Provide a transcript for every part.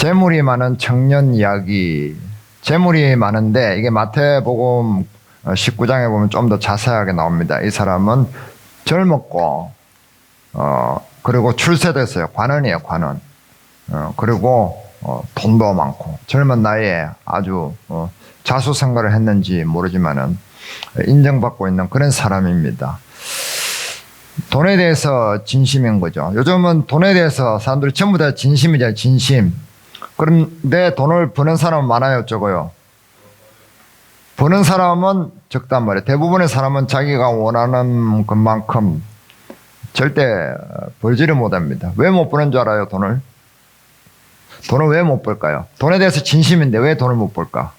재물이 많은 청년 이야기. 재물이 많은데 이게 마태복음 19장에 보면 좀 더 자세하게 나옵니다. 이 사람은 젊었고 그리고 출세됐어요. 관원이에요, 관원. 그리고 돈도 많고 젊은 나이에 아주 자수성가를 했는지 모르지만은 인정받고 있는 그런 사람입니다. 돈에 대해서 진심인 거죠. 요즘은 돈에 대해서 사람들이 전부 다 진심이죠, 진심. 그런데 돈을 버는 사람은 많아요, 적어요? 버는 사람은 적단 말이에요. 대부분의 사람은 자기가 원하는 것만큼 절대 벌지를 못합니다. 왜 못 버는 줄 알아요, 돈을? 돈을 왜 못 벌까요? 돈에 대해서 진심인데 왜 돈을 못 벌까?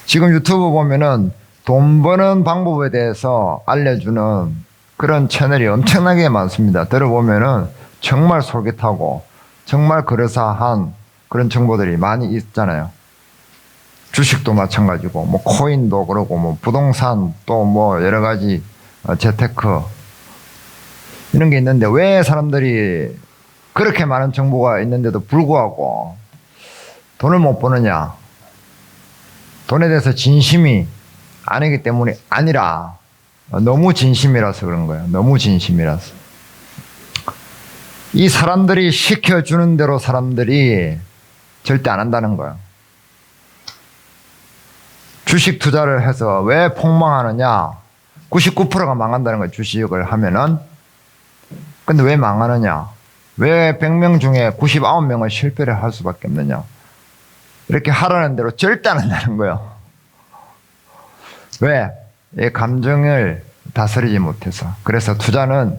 지금 유튜브 보면은 돈 버는 방법에 대해서 알려주는 그런 채널이 엄청나게 많습니다. 들어보면은 정말 솔깃하고 정말 그럴싸한 그런 정보들이 많이 있잖아요. 주식도 마찬가지고, 뭐 코인도 그러고, 뭐 부동산 또 뭐 여러 가지 재테크 이런 게 있는데 왜 사람들이 그렇게 많은 정보가 있는데도 불구하고 돈을 못 버느냐? 돈에 대해서 진심이 아니기 때문이 아니라 너무 진심이라서 그런 거예요. 너무 진심이라서. 이 사람들이 시켜주는 대로 사람들이 절대 안 한다는 거예요. 주식 투자를 해서 왜 폭망하느냐? 99%가 망한다는 거예요. 주식을 하면은. 근데 왜 망하느냐? 왜 100명 중에 99명은 실패를 할 수밖에 없느냐? 이렇게 하라는 대로 절대 안 한다는 거예요. 왜? 이 감정을 다스리지 못해서. 그래서 투자는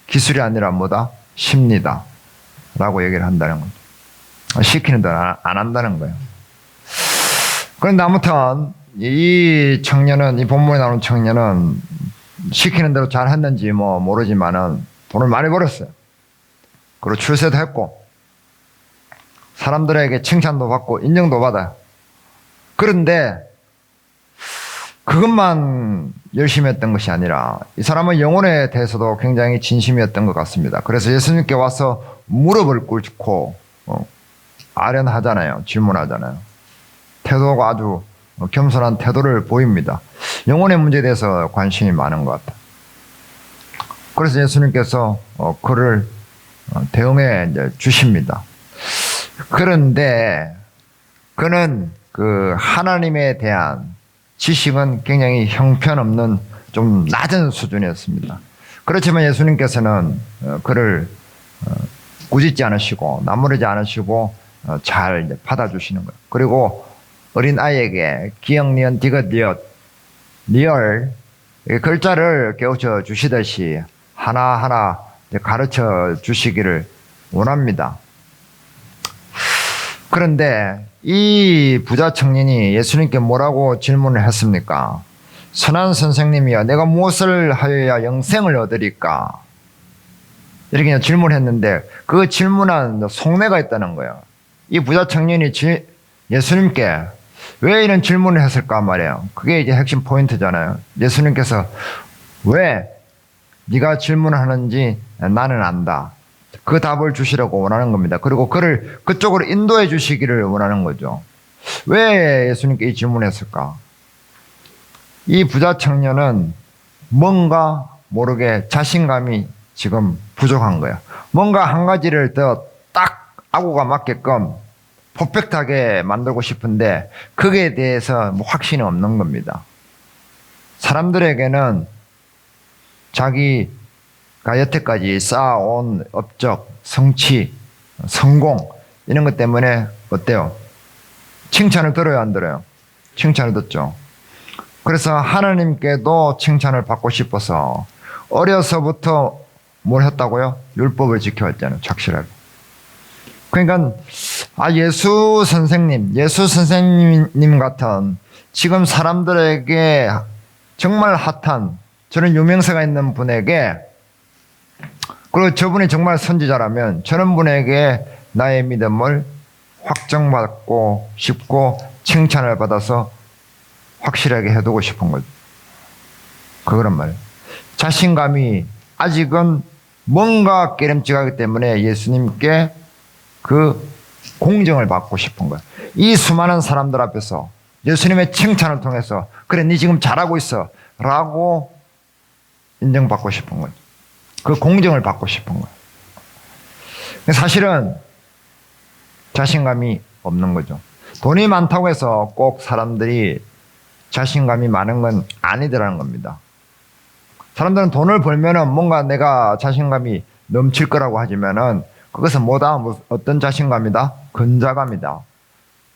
기술이 아니라 뭐다? 심리다. 라고 얘기를 한다는 거죠. 시키는 대로 안 한다는 거예요. 그런데 아무튼 이 청년은, 이 본문에 나오는 청년은 시키는 대로 잘 했는지 뭐 모르지만은 돈을 많이 벌었어요. 그리고 출세도 했고 사람들에게 칭찬도 받고 인정도 받아요. 그런데 그것만 열심히 했던 것이 아니라 이 사람은 영혼에 대해서도 굉장히 진심이었던 것 같습니다. 그래서 예수님께 와서 무릎을 꿇고 아련하잖아요. 질문하잖아요. 태도가 아주 겸손한 태도를 보입니다. 영혼의 문제에 대해서 관심이 많은 것 같아요. 그래서 예수님께서 그를 대응해 주십니다. 그런데 그는 그 하나님에 대한 지식은 굉장히 형편없는 좀 낮은 수준이었습니다. 그렇지만 예수님께서는 그를 꾸짖지 않으시고 나무르지 않으시고 잘 받아주시는 거예요. 그리고 어린 아이에게 기역, 니은, 디귿, 리얼 글자를 깨우쳐 주시듯이 하나하나 가르쳐 주시기를 원합니다. 그런데 이 부자 청년이 예수님께 뭐라고 질문을 했습니까? 선한 선생님이여, 내가 무엇을 하여야 영생을 얻으리까? 이렇게 그냥 질문했는데 그 질문한 속내가 있다는 거예요. 이 부자 청년이 예수님께 왜 이런 질문을 했을까 말이에요. 그게 이제 핵심 포인트잖아요. 예수님께서 왜 네가 질문하는지 나는 안다. 그 답을 주시라고 원하는 겁니다. 그리고 그를 그쪽으로 인도해 주시기를 원하는 거죠. 왜 예수님께 이 질문을 했을까? 이 부자 청년은 뭔가 모르게 자신감이 지금 부족한 거예요. 뭔가 한 가지를 더 딱 아구가 맞게끔 퍼펙트하게 만들고 싶은데 그게 대해서 뭐 확신이 없는 겁니다. 사람들에게는 자기가 여태까지 쌓아온 업적, 성취, 성공 이런 것 때문에 어때요? 칭찬을 들어요, 안 들어요? 칭찬을 듣죠. 그래서 하나님께도 칭찬을 받고 싶어서 어려서부터 뭘 했다고요? 율법을 지켜왔잖아요, 착실하게. 그러니까 예수 선생님 같은 지금 사람들에게 정말 핫한 저런 유명세가 있는 분에게, 그리고 저분이 정말 선지자라면 저런 분에게 나의 믿음을 확정받고 싶고 칭찬을 받아서 확실하게 해두고 싶은 거죠. 그거란 말이에요. 자신감이 아직은 뭔가 깨름직하기 때문에 예수님께 그 공정을 받고 싶은 거예요. 이 수많은 사람들 앞에서 예수님의 칭찬을 통해서 그래 네 지금 잘하고 있어 라고 인정받고 싶은 거죠. 그 공정을 받고 싶은 거예요. 사실은 자신감이 없는 거죠. 돈이 많다고 해서 꼭 사람들이 자신감이 많은 건 아니더라는 겁니다. 사람들은 돈을 벌면은 뭔가 내가 자신감이 넘칠 거라고 하지만은 그것은 뭐다? 어떤 자신감이다? 근자감이다.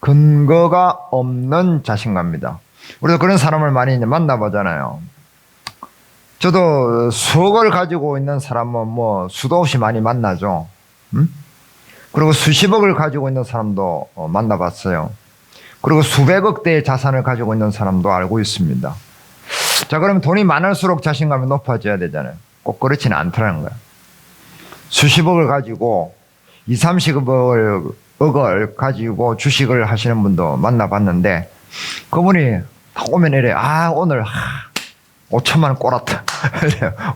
근거가 없는 자신감이다. 우리도 그런 사람을 많이 만나보잖아요. 저도 수억을 가지고 있는 사람은 뭐 수도 없이 많이 만나죠. 그리고 수십억을 가지고 있는 사람도 만나봤어요. 그리고 수백억 대의 자산을 가지고 있는 사람도 알고 있습니다. 자, 그러면 돈이 많을수록 자신감이 높아져야 되잖아요. 꼭 그렇지는 않더라는 거예요. 수십억을 가지고 20, 30억을 가지고 주식을 하시는 분도 만나봤는데 그분이 오면 이래 오늘 5천만 원 꼬랐다.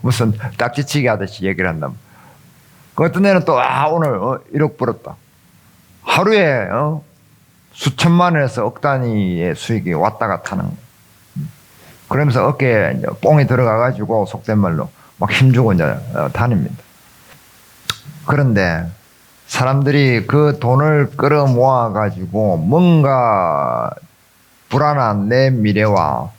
무슨 딱지치기 하듯이 얘기를 한다면 그 어떤 애는 또 오늘 1억 벌었다. 하루에 수천만 원에서 억 단위의 수익이 왔다 갔다 하는 거예요. 그러면서 어깨에 뽕이 들어가가지고 속된 말로 막 힘주고 이제 다닙니다. 그런데 사람들이 그 돈을 끌어 모아가지고 뭔가 불안한 내 미래와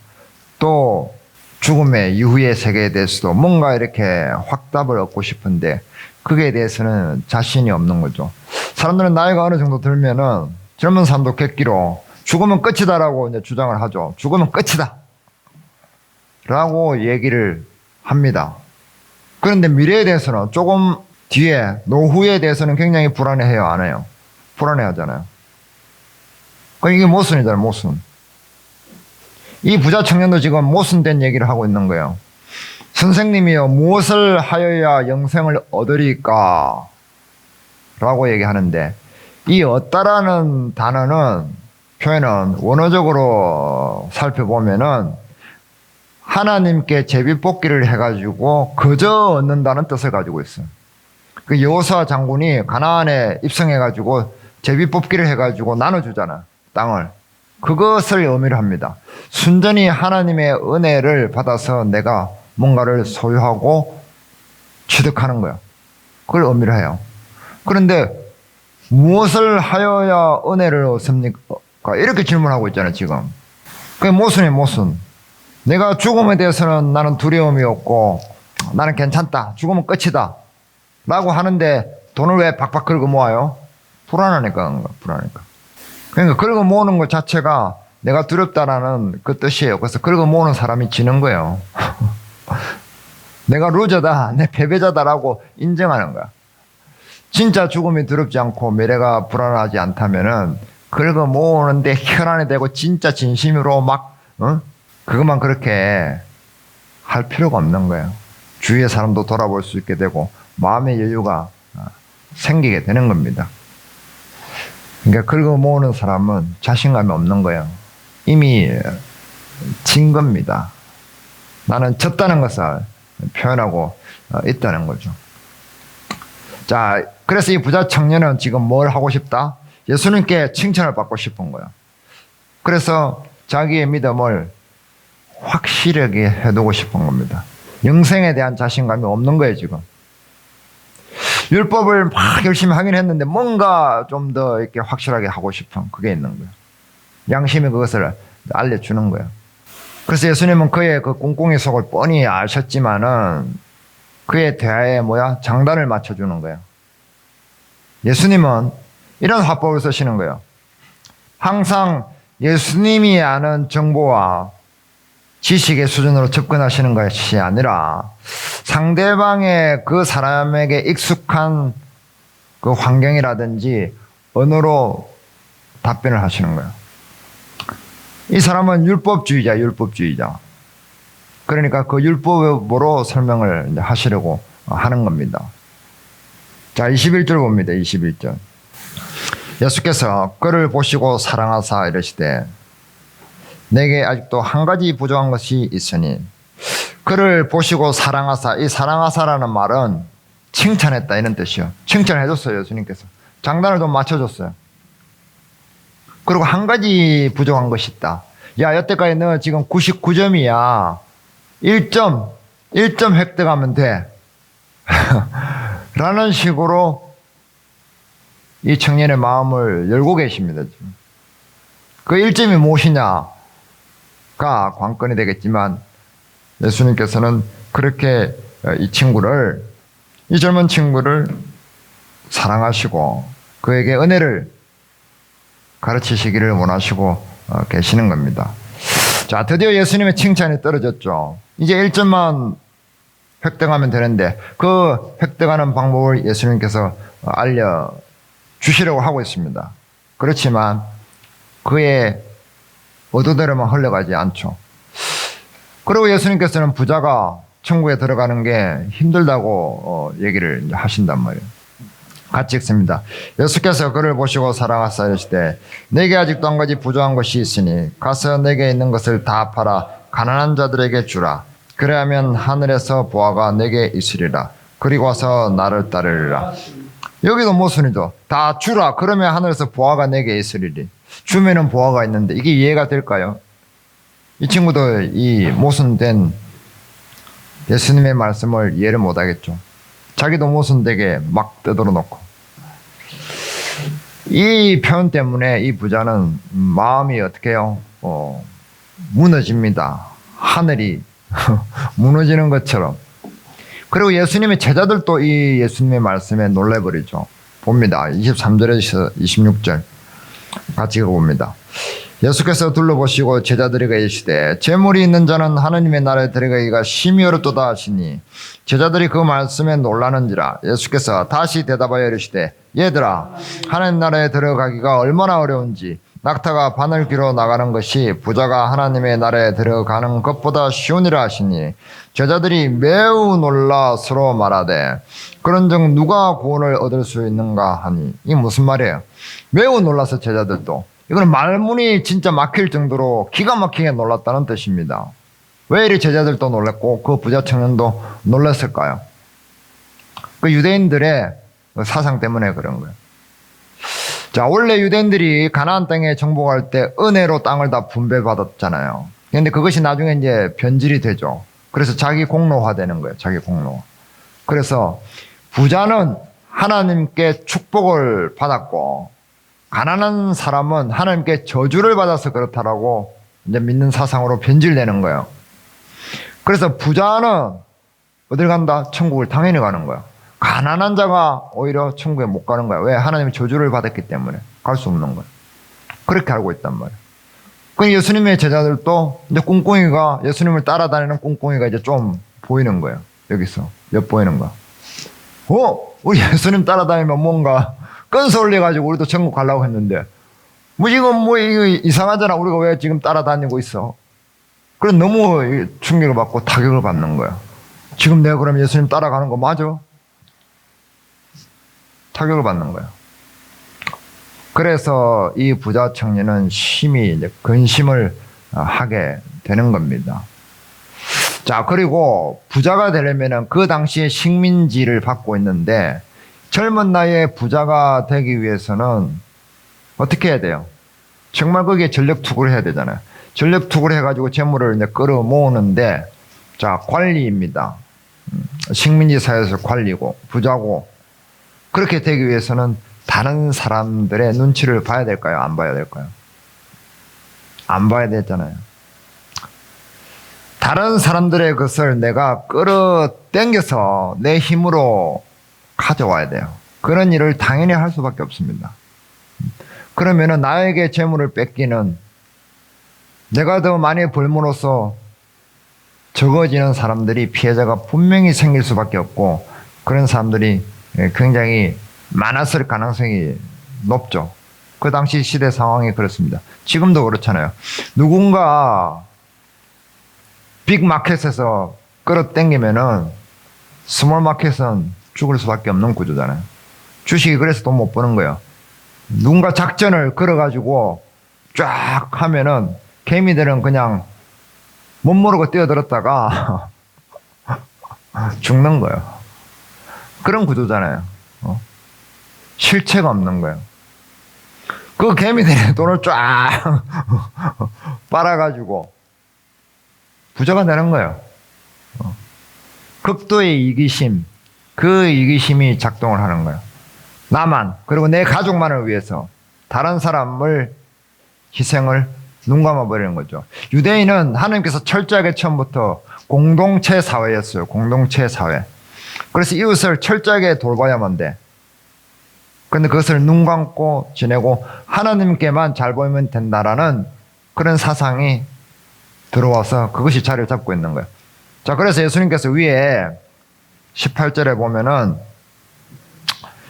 또 죽음의 이후의 세계에 대해서도 뭔가 이렇게 확답을 얻고 싶은데 그게 대해서는 자신이 없는 거죠. 사람들은 나이가 어느 정도 들면은 젊은 사람도 객기로 죽으면 끝이다라고 이제 주장을 하죠. 죽으면 끝이다. 라고 얘기를 합니다. 그런데 미래에 대해서는 조금 뒤에 노후에 대해서는 굉장히 불안해해요, 안 해요? 불안해하잖아요. 이게 모순이잖아요, 모순. 이 부자 청년도 지금 모순된 얘기를 하고 있는 거예요. 선생님이요, 무엇을 하여야 영생을 얻으리까? 라고 얘기하는데 이 얻다라는 단어는 표현은 원어적으로 살펴보면은 하나님께 제비뽑기를 해가지고 거저 얻는다는 뜻을 가지고 있어요. 그 여호수아 장군이 가나안에 입성해가지고 제비뽑기를 해가지고 나눠주잖아, 땅을. 그것을 의미를 합니다. 순전히 하나님의 은혜를 받아서 내가 뭔가를 소유하고 취득하는 거야. 그걸 의미를 해요. 그런데 무엇을 하여야 은혜를 얻습니까? 이렇게 질문하고 있잖아요, 지금. 그게 모순이에요, 모순. 내가 죽음에 대해서는 나는 두려움이 없고 나는 괜찮다. 죽으면 끝이다. 라고 하는데 돈을 왜 박박 긁어 모아요? 불안하니까. 그러니까 긁어 모으는 것 자체가 내가 두렵다라는 그 뜻이에요. 그래서 긁어 모으는 사람이 지는 거예요. 내가 루저다, 내 패배자다라고 인정하는 거야. 진짜 죽음이 두렵지 않고 미래가 불안하지 않다면은 긁어 모으는데 혈안이 되고 진짜 진심으로 막 그것만 그렇게 할 필요가 없는 거예요. 주위의 사람도 돌아볼 수 있게 되고 마음의 여유가 생기게 되는 겁니다. 그러니까 긁어 모으는 사람은 자신감이 없는 거예요. 이미 진 겁니다. 나는 졌다는 것을 표현하고 있다는 거죠. 자, 그래서 이 부자 청년은 지금 뭘 하고 싶다? 예수님께 칭찬을 받고 싶은 거예요. 그래서 자기의 믿음을 확실하게 해두고 싶은 겁니다. 영생에 대한 자신감이 없는 거예요, 지금. 율법을 막 열심히 하긴 했는데 뭔가 좀 더 이렇게 확실하게 하고 싶은 그게 있는 거예요. 양심이 그것을 알려주는 거예요. 그래서 예수님은 그의 그 꿍꿍이 속을 뻔히 아셨지만은 그의 대화에 장단을 맞춰주는 거예요. 예수님은 이런 화법을 쓰시는 거예요. 항상 예수님이 아는 정보와 지식의 수준으로 접근하시는 것이 아니라 상대방의 그 사람에게 익숙한 그 환경이라든지 언어로 답변을 하시는 거예요. 이 사람은 율법주의자. 그러니까 그 율법으로 설명을 이제 하시려고 하는 겁니다. 자, 21절 봅니다. 21절. 예수께서 그를 보시고 사랑하사 이르시되 내게 아직도 한 가지 부족한 것이 있으니 그를 보시고 사랑하사. 이 사랑하사라는 말은 칭찬했다 이런 뜻이요. 칭찬해 줬어요, 예수님께서. 장단을 좀 맞춰줬어요. 그리고 한 가지 부족한 것이 있다. 야, 여태까지 너 지금 99점이야. 1점 획득하면 돼. 라는 식으로 이 청년의 마음을 열고 계십니다. 지금. 그 1점이 무엇이냐가 관건이 되겠지만 예수님께서는 그렇게 이 젊은 친구를 사랑하시고 그에게 은혜를 가르치시기를 원하시고 계시는 겁니다. 자, 드디어 예수님의 칭찬이 떨어졌죠. 이제 1점만 획득하면 되는데 그 획득하는 방법을 예수님께서 알려주시려고 하고 있습니다. 그렇지만 그의 의도대로만 흘러가지 않죠. 그리고 예수님께서는 부자가 천국에 들어가는 게 힘들다고 얘기를 하신단 말이에요. 같이 읽습니다. 예수께서 그를 보시고 사랑하사 이르시되 내게 아직도 한 가지 부족한 것이 있으니 가서 내게 있는 것을 다 팔아 가난한 자들에게 주라. 그래야면 하늘에서 보화가 내게 있으리라. 그리고 와서 나를 따르리라. 여기도 모순이죠. 다 주라. 그러면 하늘에서 보화가 내게 있으리리. 주면은 보화가 있는데 이게 이해가 될까요? 이 친구도 이 모순된 예수님의 말씀을 이해를 못하겠죠. 자기도 모순되게 막 떠들어 놓고. 이 표현 때문에 이 부자는 마음이 어떻게 해요? 무너집니다. 하늘이 무너지는 것처럼. 그리고 예수님의 제자들도 이 예수님의 말씀에 놀래버리죠. 봅니다. 23절에서 26절 같이 읽어봅니다. 예수께서 둘러보시고 제자들에게 이르시되 재물이 있는 자는 하느님의 나라에 들어가기가 심히 어렵도다 하시니 제자들이 그 말씀에 놀라는지라. 예수께서 다시 대답하여 이르시되 얘들아, 하나님 나라에 들어가기가 얼마나 어려운지 낙타가 바늘 귀로 나가는 것이 부자가 하나님의 나라에 들어가는 것보다 쉬우니라 하시니 제자들이 매우 놀라 서로 말하되 그런즉 누가 구원을 얻을 수 있는가 하니. 이게 무슨 말이에요? 매우 놀라서 제자들도, 이거는 말문이 진짜 막힐 정도로 기가 막히게 놀랐다는 뜻입니다. 왜 이리 제자들도 놀랐고 그 부자 청년도 놀랐을까요? 그 유대인들의 사상 때문에 그런 거예요. 자, 원래 유대인들이 가나안 땅에 정복할 때 은혜로 땅을 다 분배받았잖아요. 그런데 그것이 나중에 이제 변질이 되죠. 그래서 자기 공로화되는 거예요. 자기 공로. 그래서 부자는 하나님께 축복을 받았고 가난한 사람은 하나님께 저주를 받아서 그렇다라고 이제 믿는 사상으로 변질되는 거예요. 그래서 부자는 어딜 간다? 천국을 당연히 가는 거예요. 가난한 자가 오히려 천국에 못 가는 거야. 왜? 하나님이 저주를 받았기 때문에 갈 수 없는 거야. 그렇게 알고 있단 말이야. 그 예수님의 제자들도 이제 꿍꿍이가, 예수님을 따라다니는 꿍꿍이가 이제 좀 보이는 거예요. 여기서 엿보이는 거야. 우리 예수님 따라다니면 뭔가 끈서 올려가지고 우리도 천국 가려고 했는데 지금 이거 이상하잖아. 우리가 왜 지금 따라다니고 있어? 그래서 너무 충격을 받고 타격을 받는 거야. 지금 내가 그럼 예수님 따라가는 거 맞아? 타격을 받는 거예요. 그래서 이 부자 청년은 심히 이제 근심을 하게 되는 겁니다. 자, 그리고 부자가 되려면 그 당시에 식민지를 받고 있는데 젊은 나이에 부자가 되기 위해서는 어떻게 해야 돼요? 정말 거기에 전력 투구를 해야 되잖아요. 전력 투구를 해가지고 재물을 이제 끌어 모으는데, 자, 관리입니다. 식민지 사회에서 관리고 부자고. 그렇게 되기 위해서는 다른 사람들의 눈치를 봐야 될까요? 안 봐야 될까요? 안 봐야 되잖아요. 다른 사람들의 것을 내가 끌어당겨서 내 힘으로 가져와야 돼요. 그런 일을 당연히 할 수밖에 없습니다. 그러면은 나에게 재물을 뺏기는, 내가 더 많이 벌므로써 적어지는 사람들이 피해자가 분명히 생길 수밖에 없고, 그런 사람들이 굉장히 많았을 가능성이 높죠. 그 당시 시대 상황이 그렇습니다. 지금도 그렇잖아요. 누군가 빅마켓에서 끌어당기면은 스몰마켓은 죽을 수밖에 없는 구조잖아요. 주식이 그래서 돈 못 버는 거예요. 누군가 작전을 걸어가지고 쫙 하면은 개미들은 그냥 못 모르고 뛰어들었다가 죽는 거예요. 그런 구조잖아요. 실체가 없는 거예요. 그 개미들이 돈을 쫙 빨아가지고 부자가 되는 거예요. 극도의 이기심, 그 이기심이 작동을 하는 거예요. 나만, 그리고 내 가족만을 위해서 다른 사람을 희생을 눈 감아버리는 거죠. 유대인은 하나님께서 철저하게 처음부터 공동체 사회였어요. 공동체 사회. 그래서 이웃을 철저하게 돌봐야만 돼. 근데 그것을 눈 감고 지내고 하나님께만 잘 보이면 된다라는 그런 사상이 들어와서 그것이 자리를 잡고 있는 거예요. 자, 그래서 예수님께서 위에 18절에 보면은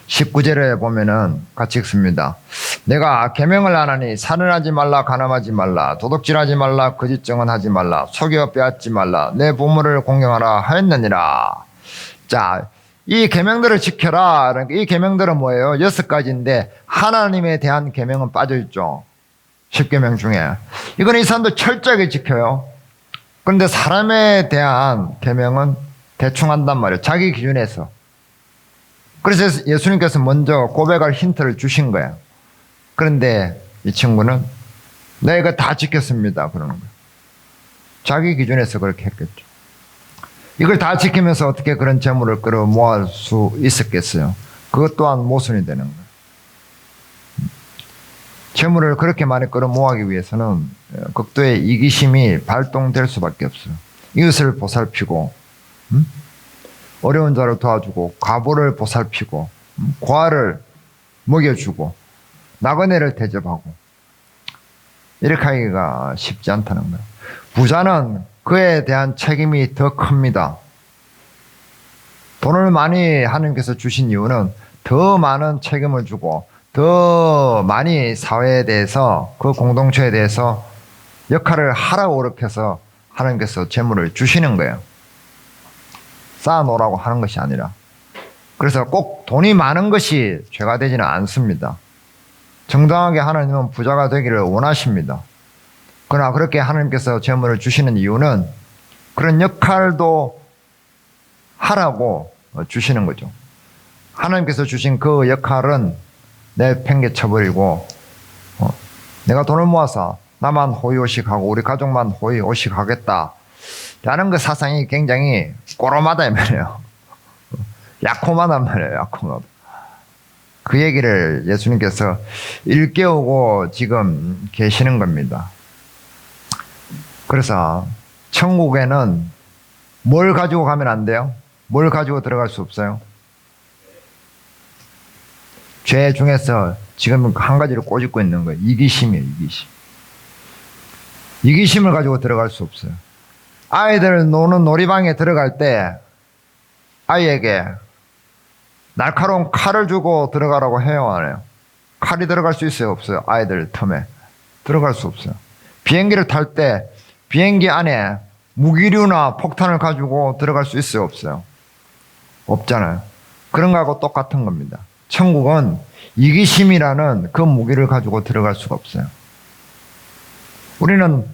19절에 보면은 같이 읽습니다. 내가 계명을 안 하니 살인하지 말라, 간음하지 말라, 도둑질하지 말라, 거짓 증언하지 말라, 속여 빼앗지 말라, 내 부모를 공경하라 하였느니라. 자, 이 계명들을 지켜라. 그러니까 이 계명들은 뭐예요? 6가지인데 하나님에 대한 계명은 빠져 있죠. 10계명 중에. 이건 이 사람들 철저하게 지켜요. 그런데 사람에 대한 계명은 대충 한단 말이에요. 자기 기준에서. 그래서 예수님께서 먼저 고백할 힌트를 주신 거예요. 그런데 이 친구는 내가 이거 다 지켰습니다. 그러는 거예요. 자기 기준에서 그렇게 했겠죠. 이걸 다 지키면서 어떻게 그런 재물을 끌어 모을 수 있었겠어요? 그것 또한 모순이 되는 거예요. 재물을 그렇게 많이 끌어 모으기 위해서는 극도의 이기심이 발동될 수밖에 없어요. 이웃을 보살피고, 어려운 자를 도와주고, 과부를 보살피고, 과를 먹여주고, 나그네를 대접하고, 이렇게 하기가 쉽지 않다는 거예요. 부자는 그에 대한 책임이 더 큽니다. 돈을 많이 하나님께서 주신 이유는 더 많은 책임을 주고 더 많이 사회에 대해서 그 공동체에 대해서 역할을 하라고 그렇게 해서 하나님께서 재물을 주시는 거예요. 쌓아놓으라고 하는 것이 아니라. 그래서 꼭 돈이 많은 것이 죄가 되지는 않습니다. 정당하게 하나님은 부자가 되기를 원하십니다. 그러나 그렇게 하나님께서 재물을 주시는 이유는 그런 역할도 하라고 주시는 거죠. 하나님께서 주신 그 역할은 내팽개쳐버리고 내가 돈을 모아서 나만 호의호식하고 우리 가족만 호의호식하겠다 라는 그 사상이 굉장히 꼬롬하다 이 말이에요. 약홈하단 말이에요. 약홈하다. 그 얘기를 예수님께서 일깨우고 지금 계시는 겁니다. 그래서 천국에는 뭘 가지고 가면 안 돼요? 뭘 가지고 들어갈 수 없어요? 죄 중에서 지금 한 가지를 꼬집고 있는 거예요. 이기심이에요. 이기심. 이기심을 가지고 들어갈 수 없어요. 아이들 노는 놀이방에 들어갈 때 아이에게 날카로운 칼을 주고 들어가라고 해요, 안 해요? 칼이 들어갈 수 있어요, 없어요? 아이들 틈에 들어갈 수 없어요. 비행기를 탈 때 비행기 안에 무기류나 폭탄을 가지고 들어갈 수 있어요, 없어요? 없잖아요. 그런 거하고 똑같은 겁니다. 천국은 이기심이라는 그 무기를 가지고 들어갈 수가 없어요. 우리는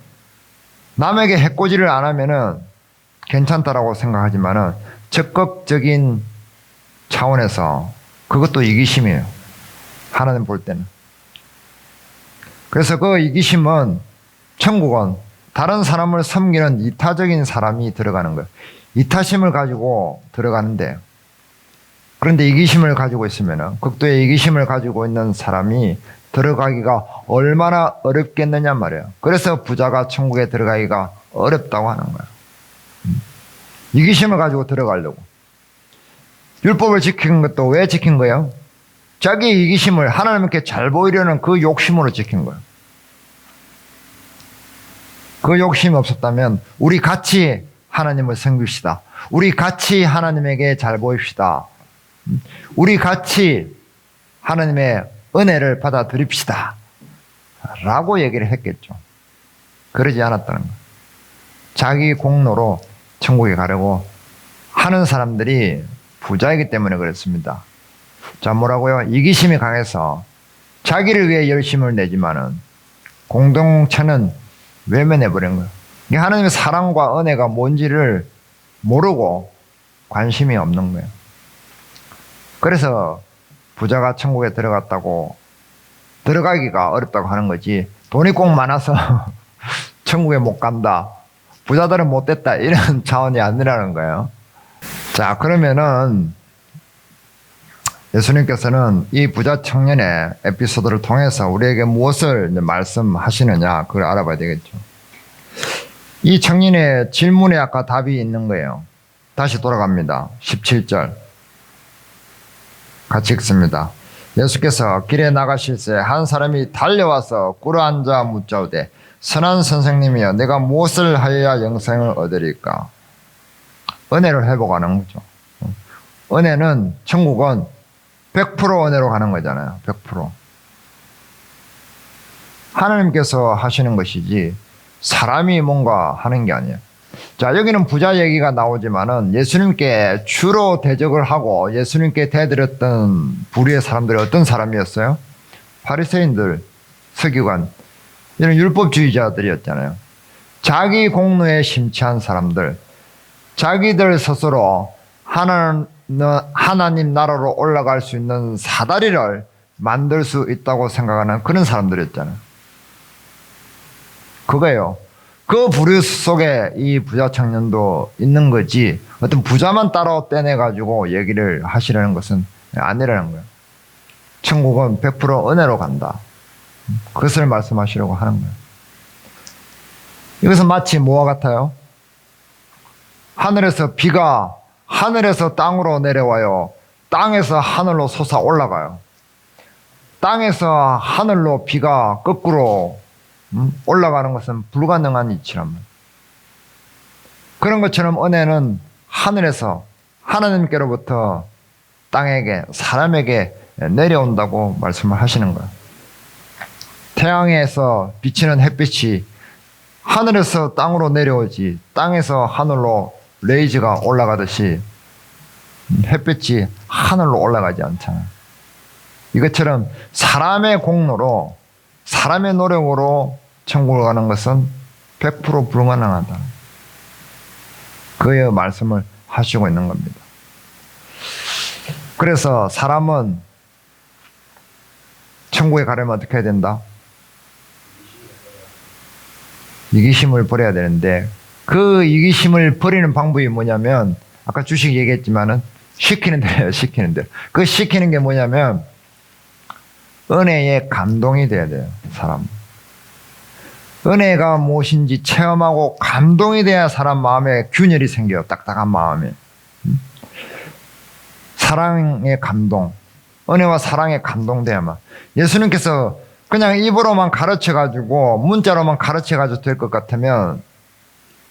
남에게 해코지를 안 하면은 괜찮다라고 생각하지만은 적극적인 차원에서 그것도 이기심이에요. 하나님 볼 때는. 그래서 그 이기심은 천국은 다른 사람을 섬기는 이타적인 사람이 들어가는 거예요. 이타심을 가지고 들어가는데 그런데 이기심을 가지고 있으면 극도의 이기심을 가지고 있는 사람이 들어가기가 얼마나 어렵겠느냐 말이에요. 그래서 부자가 천국에 들어가기가 어렵다고 하는 거예요. 이기심을 가지고 들어가려고. 율법을 지킨 것도 왜 지킨 거예요? 자기 이기심을 하나님께 잘 보이려는 그 욕심으로 지킨 거예요. 그 욕심이 없었다면 우리 같이 하나님을 섬깁시다. 우리 같이 하나님에게 잘 보입시다. 우리 같이 하나님의 은혜를 받아들입시다. 라고 얘기를 했겠죠. 그러지 않았다는 거예요. 자기 공로로 천국에 가려고 하는 사람들이 부자이기 때문에 그렇습니다. 자, 뭐라고요? 이기심이 강해서 자기를 위해 열심을 내지만은 공동체는 외면해버린 거예요. 하나님의 사랑과 은혜가 뭔지를 모르고 관심이 없는 거예요. 그래서 부자가 천국에 들어갔다고 들어가기가 어렵다고 하는 거지 돈이 꼭 많아서 천국에 못 간다. 부자들은 못 됐다. 이런 차원이 아니라는 거예요. 자, 그러면은 예수님께서는 이 부자 청년의 에피소드를 통해서 우리에게 무엇을 말씀하시느냐 그걸 알아봐야 되겠죠. 이 청년의 질문에 아까 답이 있는 거예요. 다시 돌아갑니다. 17절 같이 읽습니다. 예수께서 길에 나가실새 한 사람이 달려와서 꿇어앉아 묻자오되 선한 선생님이여 내가 무엇을 하여야 영생을 얻으리까? 은혜를 회복하는 거죠. 은혜는 천국은 100% 은혜로 가는 거잖아요. 100%. 하나님께서 하시는 것이지 사람이 뭔가 하는 게 아니에요. 자, 여기는 부자 얘기가 나오지만은 예수님께 주로 대적을 하고 예수님께 대들었던 부류의 사람들이 어떤 사람이었어요? 바리새인들, 서기관, 이런 율법주의자들이었잖아요. 자기 공로에 심취한 사람들, 자기들 스스로 하나님 나라로 올라갈 수 있는 사다리를 만들 수 있다고 생각하는 그런 사람들이었잖아요. 그거예요. 그 부류 속에 이 부자 청년도 있는 거지 어떤 부자만 따로 떼내가지고 얘기를 하시려는 것은 아니라는 거예요. 천국은 100% 은혜로 간다. 그것을 말씀하시려고 하는 거예요. 이것은 마치 뭐와 같아요? 하늘에서 비가 하늘에서 땅으로 내려와요. 땅에서 하늘로 솟아 올라가요. 땅에서 하늘로 비가 거꾸로 올라가는 것은 불가능한 이치랍니다. 그런 것처럼 은혜는 하늘에서 하나님께로부터 땅에게 사람에게 내려온다고 말씀을 하시는 거예요. 태양에서 비치는 햇빛이 하늘에서 땅으로 내려오지 땅에서 하늘로 레이저가 올라가듯이 햇빛이 하늘로 올라가지 않잖아요. 이것처럼 사람의 공로로 사람의 노력으로 천국을 가는 것은 100% 불가능하다. 그의 말씀을 하시고 있는 겁니다. 그래서 사람은 천국에 가려면 어떻게 해야 된다? 이기심을 버려야 되는데 그 이기심을 버리는 방법이 뭐냐면 아까 주식 얘기했지만은 시키는 대로예요. 시키는 대로. 그 시키는 게 뭐냐면 은혜에 감동이 돼야 돼요. 사람. 은혜가 무엇인지 체험하고 감동이 돼야 사람 마음에 균열이 생겨요. 딱딱한 마음에. 사랑의 감동. 은혜와 사랑에 감동돼야만. 예수님께서 그냥 입으로만 가르쳐가지고 문자로만 가르쳐가지고 될 것 같으면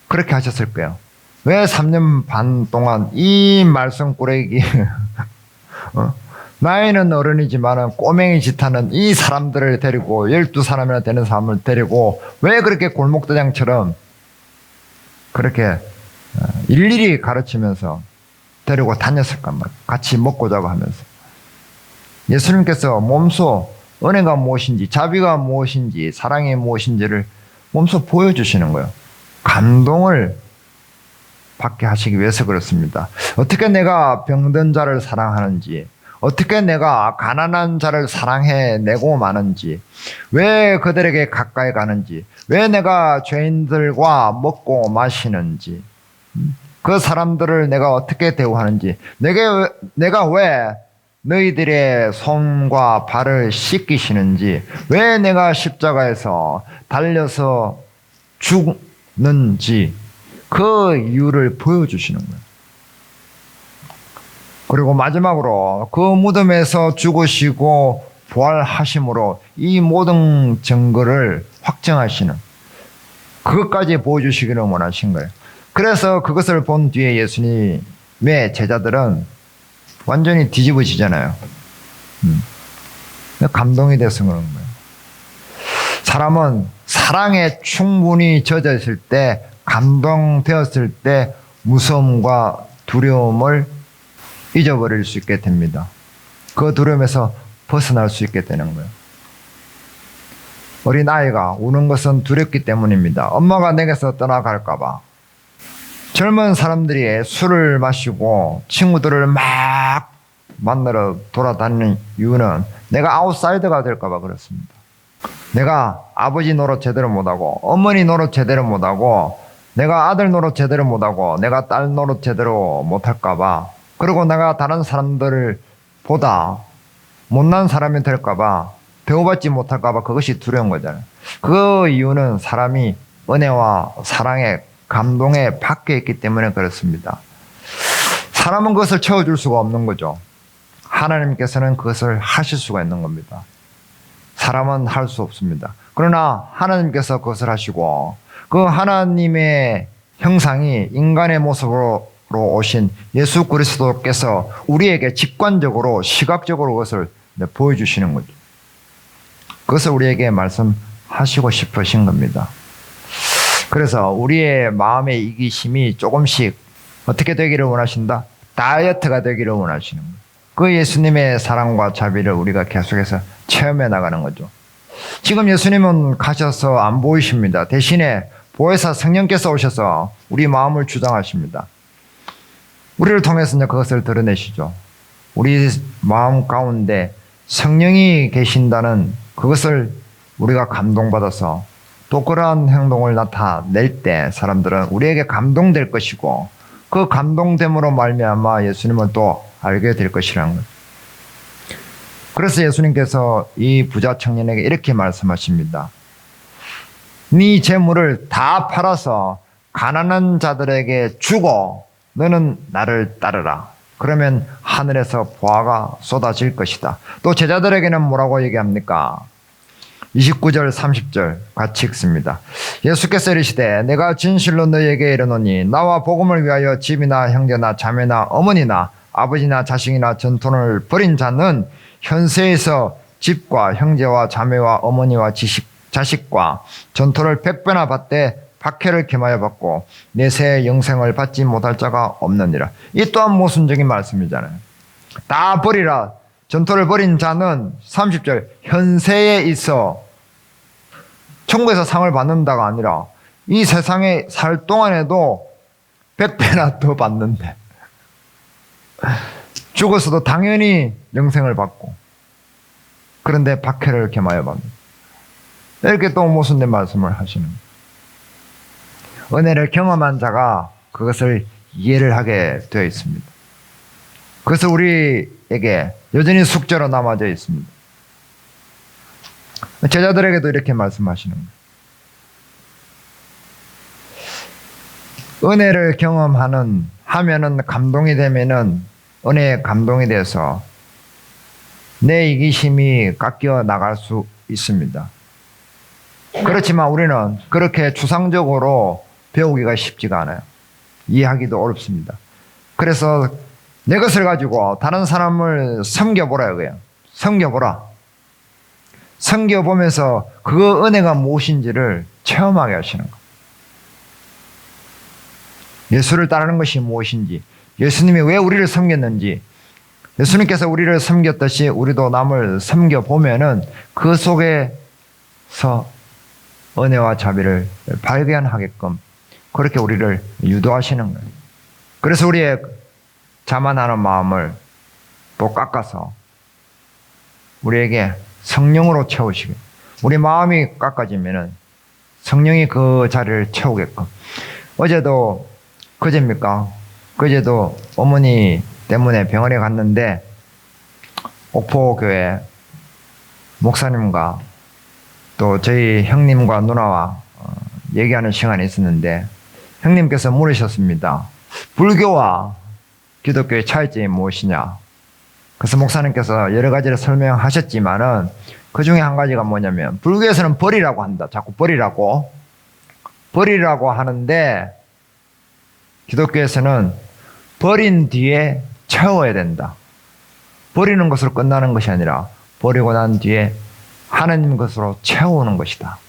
그렇게 하셨을 거예요. 왜 3년 반 동안 이 말썽꾸러기 나이는 어른이지만 꼬맹이 짓하는 이 사람들을 데리고 12사람이나 되는 사람을 데리고 왜 그렇게 골목대장처럼 그렇게 일일이 가르치면서 데리고 다녔을까 말이에요. 같이 먹고 자고 하면서. 예수님께서 몸소 은혜가 무엇인지 자비가 무엇인지 사랑이 무엇인지를 몸소 보여주시는 거예요. 감동을 받게 하시기 위해서 그렇습니다. 어떻게 내가 병든 자를 사랑하는지 어떻게 내가 가난한 자를 사랑해내고 마는지 왜 그들에게 가까이 가는지 왜 내가 죄인들과 먹고 마시는지 그 사람들을 내가 어떻게 대우하는지 내가 왜 너희들의 손과 발을 씻기시는지 왜 내가 십자가에서 달려서 죽는지 그 이유를 보여주시는 거예요. 그리고 마지막으로 그 무덤에서 죽으시고 부활하심으로 이 모든 증거를 확정하시는 그것까지 보여주시기를 원하신 거예요. 그래서 그것을 본 뒤에 예수님의 제자들은 완전히 뒤집어지잖아요. 감동이 돼서 그런 거예요. 사람은 사랑에 충분히 젖어 있을 때 감동되었을 때 무서움과 두려움을 잊어버릴 수 있게 됩니다. 그 두려움에서 벗어날 수 있게 되는 거예요. 어린아이가 우는 것은 두렵기 때문입니다. 엄마가 내게서 떠나갈까 봐. 젊은 사람들이 술을 마시고 친구들을 막 만나러 돌아다니는 이유는 내가 아웃사이더가 될까봐 그렇습니다. 내가 아버지 노릇 제대로 못하고 어머니 노릇 제대로 못하고 내가 아들 노릇 제대로 못하고 내가 딸 노릇 제대로 못할까봐, 그리고 내가 다른 사람들보다 못난 사람이 될까봐, 대우받지 못할까봐 그것이 두려운 거잖아요. 그 이유는 사람이 은혜와 사랑에 감동에 밖에 있기 때문에 그렇습니다. 사람은 그것을 채워줄 수가 없는 거죠. 하나님께서는 그것을 하실 수가 있는 겁니다. 사람은 할 수 없습니다. 그러나 하나님께서 그것을 하시고, 그 하나님의 형상이 인간의 모습으로 오신 예수 그리스도께서 우리에게 직관적으로 시각적으로 그것을 보여주시는 거죠. 그것을 우리에게 말씀하시고 싶으신 겁니다. 그래서 우리의 마음의 이기심이 조금씩 어떻게 되기를 원하신다? 다이어트가 되기를 원하시는 거예요. 그 예수님의 사랑과 자비를 우리가 계속해서 체험해 나가는 거죠. 지금 예수님은 가셔서 안 보이십니다. 대신에 보혜사 성령께서 오셔서 우리 마음을 주장하십니다. 우리를 통해서 그것을 드러내시죠. 우리 마음 가운데 성령이 계신다는 그것을 우리가 감동받아서 또 그러한 행동을 나타낼 때 사람들은 우리에게 감동될 것이고, 그 감동됨으로 말미암아 예수님을 또 알게 될 것이라는 거예요. 그래서 예수님께서 이 부자 청년에게 이렇게 말씀하십니다. 네 재물을 다 팔아서 가난한 자들에게 주고 너는 나를 따르라. 그러면 하늘에서 보화가 쏟아질 것이다. 또 제자들에게는 뭐라고 얘기합니까? 29절 30절 같이 읽습니다. 예수께서 이르시되 내가 진실로 너희에게 이르노니 나와 복음을 위하여 집이나 형제나 자매나 어머니나 아버지나 자식이나 전통을 버린 자는 현세에서 집과 형제와 자매와 어머니와 자식과 전토를 100배나 받되 박해를 겸하여 받고 내세의 영생을 받지 못할 자가 없느니라. 이 또한 모순적인 말씀이잖아요. 다 버리라. 전토를 버린 자는 30절 현세에 있어 천국에서 상을 받는다가 아니라 이 세상에 살 동안에도 100배나 더 받는데, 죽어서도 당연히 영생을 받고, 그런데 박해를 겸하여 받는다. 이렇게 또 모순된 말씀을 하시는 거예요. 은혜를 경험한 자가 그것을 이해를 하게 되어 있습니다. 그것을 우리에게 여전히 숙제로 남아져 있습니다. 제자들에게도 이렇게 말씀하시는 거예요. 은혜를 하면은 감동이 되면은 은혜에 감동이 돼서 내 이기심이 깎여 나갈 수 있습니다. 그렇지만 우리는 그렇게 추상적으로 배우기가 쉽지가 않아요. 이해하기도 어렵습니다. 그래서 내 것을 가지고 다른 사람을 섬겨보라 이거예요. 섬겨보라. 섬겨보면서 그 은혜가 무엇인지를 체험하게 하시는 거예요. 예수를 따르는 것이 무엇인지, 예수님이 왜 우리를 섬겼는지, 예수님께서 우리를 섬겼듯이 우리도 남을 섬겨보면은 그 속에서 은혜와 자비를 발견하게끔 그렇게 우리를 유도하시는 거예요. 그래서 우리의 자만하는 마음을 또 깎아서 우리에게 성령으로 채우시게, 우리 마음이 깎아지면은 성령이 그 자리를 채우게끔. 그제도 어머니 때문에 병원에 갔는데 옥포교회 목사님과 또 저희 형님과 누나와 얘기하는 시간이 있었는데, 형님께서 물으셨습니다. 불교와 기독교의 차이점이 무엇이냐? 그래서 목사님께서 여러 가지를 설명하셨지만은 그 중에 한 가지가 뭐냐면, 불교에서는 버리라고 한다. 자꾸 버리라고 하는데, 기독교에서는 버린 뒤에 채워야 된다. 버리는 것으로 끝나는 것이 아니라 버리고 난 뒤에 하나님 것으로 채우는 것이다.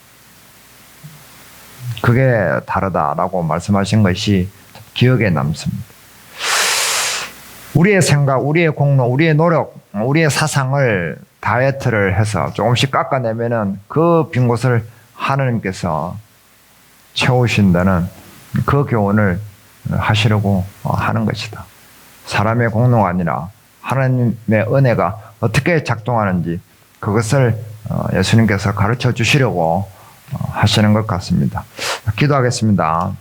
그게 다르다라고 말씀하신 것이 기억에 남습니다. 우리의 생각, 우리의 공로, 우리의 노력, 우리의 사상을 다이어트를 해서 조금씩 깎아내면은 그 빈 곳을 하나님께서 채우신다는 그 교훈을 하시려고 하는 것이다. 사람의 공로가 아니라 하나님의 은혜가 어떻게 작동하는지 그것을 예수님께서 가르쳐 주시려고 하시는 것 같습니다. 기도하겠습니다.